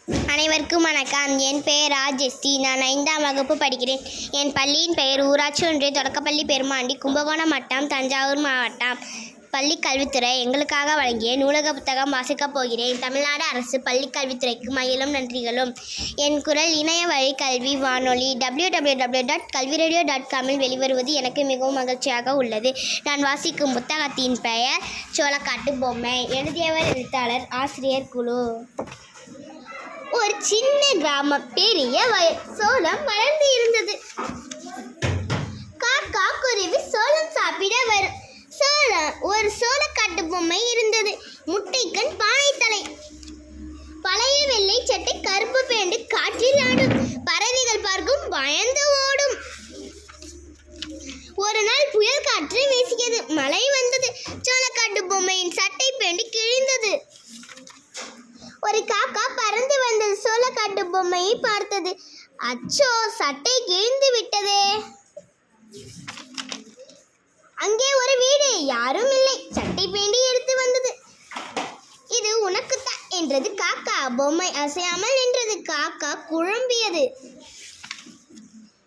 அனைவருக்கும் வணக்கம். என் பெயர் ராஜஸ்ரீ. நான் 5ஆம் வகுப்பு படிக்கிறேன். என் பள்ளியின் பெயர் ஊராட்சி ஒன்றிய தொடக்கப்பள்ளி பெருமாண்டி, கும்பகோணம் வட்டம், தஞ்சாவூர் மாவட்டம். பள்ளி கல்வித்துறை எங்களுக்காக வழங்கிய நூலக புத்தகம் வாசிக்கப் போகிறேன். தமிழ்நாடு அரசு பள்ளி கல்வித்துறைக்கு மகிழும் நன்றிகளும். என் குரல் இணைய வழி கல்வி வானொலி www.kalviradio.com வெளிவருவது எனக்கு மிகவும் மகிழ்ச்சியாக உள்ளது. நான் வாசிக்கும் புத்தகத்தின் பெயர் சோளக்காட்டு பொம்மை. எழுதியவர், எழுத்தாளர், ஆசிரியர் குழு. ஒரு சின்ன கிராமம், பெரிய வயல், சோளம் வளர்ந்து இருந்தது. காக்கா குருவி சோளம் சாப்பிட வரும். ஒரு சோளக்காட்டு பொம்மை இருந்தது. முட்டைக்கண், பானை தலை, பழைய வெள்ளை சட்டை, கருப்பு பேண்டு காற்றில் ஆடும். பறவைகள் பார்க்கும், பயந்து ஓடும். ஒரு நாள் புயல் காற்று வீசியது. மழை வந்தது. சோளக்காட்டு பொம்மையின் சட்டை பேண்டு கிழிந்தது. ஒரு காக்கா பறந்து வந்தது. சோளக்காட்டு பொம்மையை பார்த்தது. அச்சோ, சட்டை கிழிந்து விட்டதே. அங்கே ஒரு வீடு, யாரும் இல்லை. சட்டை பேண்டி எடுத்து வந்தது. இது உனக்குத்தான் என்றது காக்கா. பொம்மை அசையாமல் நின்றது. காக்கா குழம்பியது.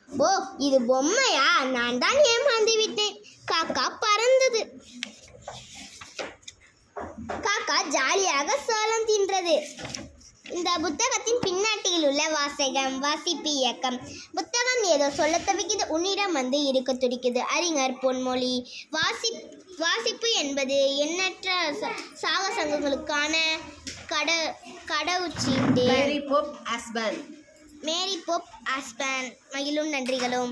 ஓ, இது பொம்மையா? நான் தான் ஏமாந்து விட்டேன். காக்கா பறந்தது. காக்கா ஜாலியாக சோளம் தின்றது. இந்த புத்தகத்தின் பின்னாட்டியில் உள்ள வாசகம்: வாசிப்பு இயக்கம். புத்தகம் ஏதோ சொல்ல தவிக்குது, உன்னிடம் வந்து இருக்க துடிக்குது. அறிஞர் பொன்மொழி. வாசிப்பு என்பது எண்ணற்ற சாகசங்களுக்கான கடவுச்சீட்டு. மேரி போப் ஆஸ்பன். மகிழும் நன்றிகளும்.